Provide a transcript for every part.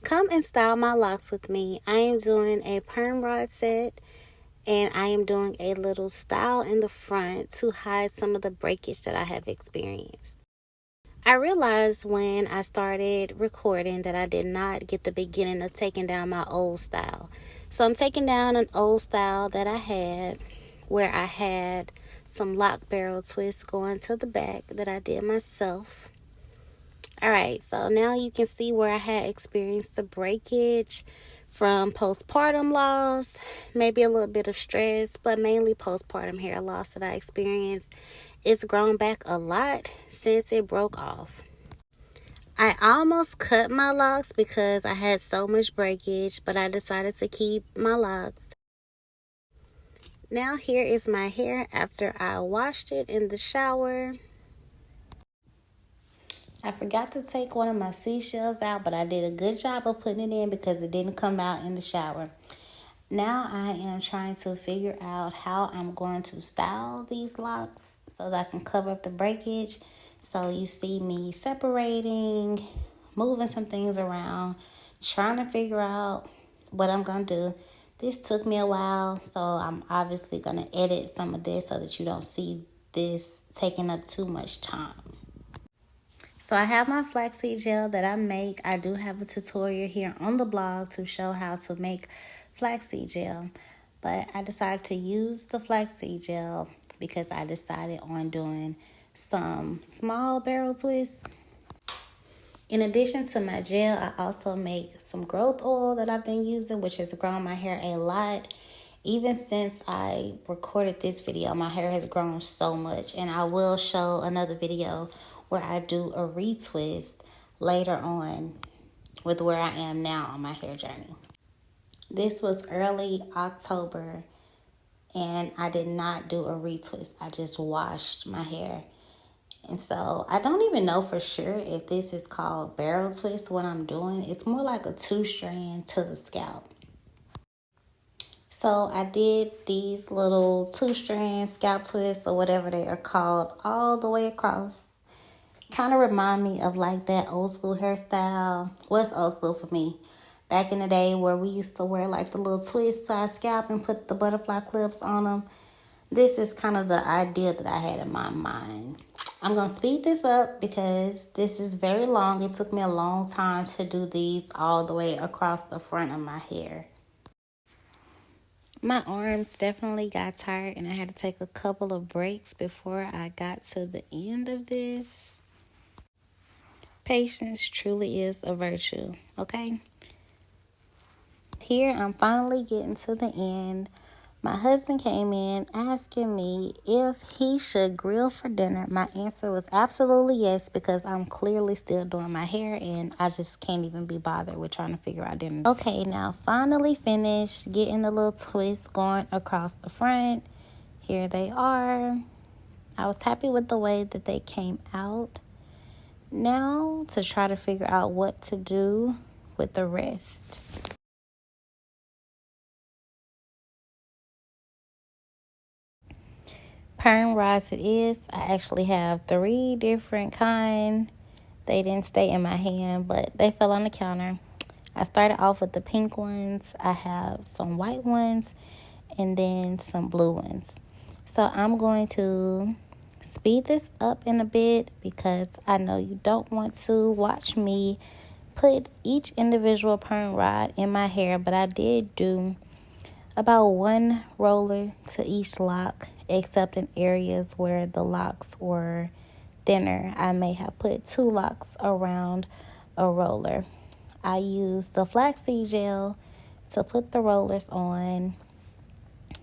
Come and style my locks with me. I am doing a perm rod set and I am doing a little style in the front to hide some of the breakage that I have experienced. I realized when I started recording that I did not get the beginning of taking down my old style. So I'm taking down an old style that I had where I had some lock barrel twists going to the back that I did myself. Alright, so now you can see where I had experienced the breakage from postpartum loss, maybe a little bit of stress, but mainly postpartum hair loss that I experienced. It's grown back a lot since it broke off. I almost cut my locks because I had so much breakage, but I decided to keep my locks. Now here is my hair after I washed it in the shower. I forgot to take one of my seashells out, but I did a good job of putting it in because it didn't come out in the shower. Now I am trying to figure out how I'm going to style these locks so that I can cover up the breakage. So you see me separating, moving some things around, trying to figure out what I'm going to do. This took me a while, so I'm obviously going to edit some of this so that you don't see this taking up too much time. So I have my flaxseed gel that I make. I do have a tutorial here on the blog to show how to make flaxseed gel. But I decided to use the flaxseed gel because I decided on doing some small barrel twists. In addition to my gel, I also make some growth oil that I've been using, which has grown my hair a lot. Even since I recorded this video, my hair has grown so much, and I will show another video where I do a retwist later on with where I am now on my hair journey. This was early October, and I did not do a retwist. I just washed my hair. And so I don't even know for sure if this is called barrel twist, what I'm doing. It's more like a 2-strand to the scalp. So I did these little 2-strand scalp twists or whatever they are called all the way across. Kind of remind me of like that old school hairstyle. What's old school for me? Back in the day where we used to wear like the little twists to our scalp and put the butterfly clips on them. This is kind of the idea that I had in my mind. I'm going to speed this up because this is very long. It took me a long time to do these all the way across the front of my hair. My arms definitely got tired and I had to take a couple of breaks before I got to the end of this. Patience truly is a virtue, okay? Here, I'm finally getting to the end. My husband came in asking me if he should grill for dinner. My answer was absolutely yes because I'm clearly still doing my hair and I just can't even be bothered with trying to figure out dinner. Okay, now finally finished getting the little twists going across the front. Here they are. I was happy with the way that they came out. Now to try to figure out what to do with the rest. Perm rods it is. I actually have 3 different kind. They didn't stay in my hand, but they fell on the counter. I started off with the pink ones. I have some white ones and then some blue ones. So I'm going to speed this up in a bit because I know you don't want to watch me put each individual perm rod in my hair, but I did do about 1 roller to each lock, except in areas where the locks were thinner. I may have put 2 locks around a roller. I used the flaxseed gel to put the rollers on.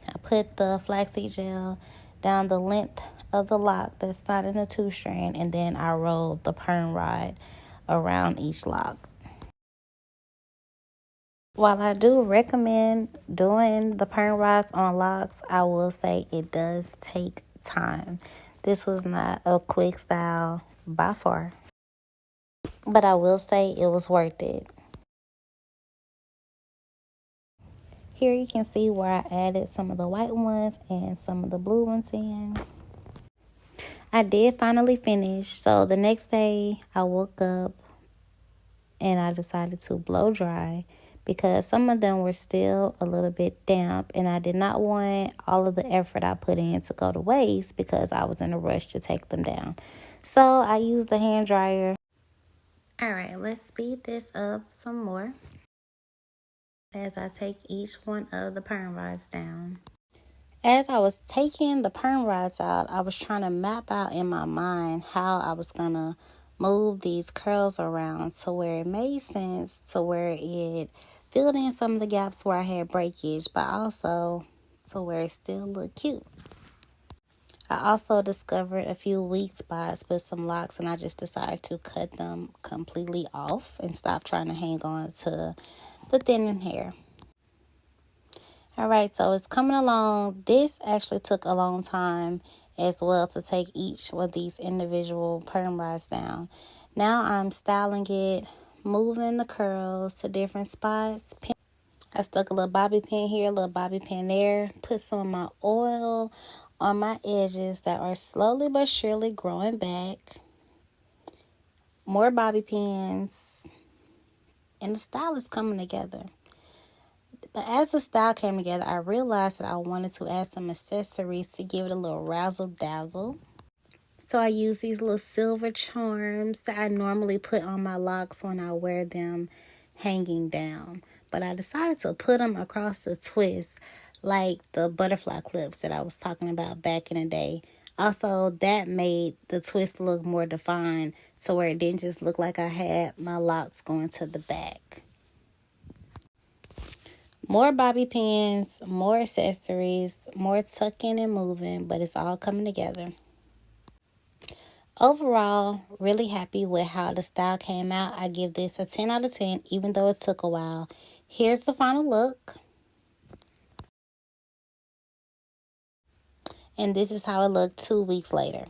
I put the flaxseed gel down the length of the lock that's not in a 2-strand, and then I rolled the perm rod around each lock. While I do recommend doing the perm rods on locks, I will say it does take time. This was not a quick style by far, but I will say it was worth it. Here you can see where I added some of the white ones and some of the blue ones in. I did finally finish. So the next day I woke up and I decided to blow dry because some of them were still a little bit damp, and I did not want all of the effort I put in to go to waste because I was in a rush to take them down. So I used the hand dryer. All right, let's speed this up some more as I take each one of the perm rods down. As I was taking the perm rods out, I was trying to map out in my mind how I was going to move these curls around to where it made sense, to where it filled in some of the gaps where I had breakage, but also to where it still looked cute. I also discovered a few weak spots with some locks, and I just decided to cut them completely off and stop trying to hang on to the thinning hair. Alright, so it's coming along. This actually took a long time as well to take each of these individual perm rods down. Now I'm styling it, moving the curls to different spots. I stuck a little bobby pin here, a little bobby pin there. Put some of my oil on my edges that are slowly but surely growing back. More bobby pins. And the style is coming together. But as the style came together, I realized that I wanted to add some accessories to give it a little razzle-dazzle. So I use these little silver charms that I normally put on my locks when I wear them hanging down. But I decided to put them across the twist like the butterfly clips that I was talking about back in the day. Also, that made the twist look more defined to where it didn't just look like I had my locks going to the back. More bobby pins, more accessories, more tucking and moving, but it's all coming together. Overall, really happy with how the style came out. I give this a 10 out of 10, even though it took a while. Here's the final look. And this is how it looked 2 weeks later.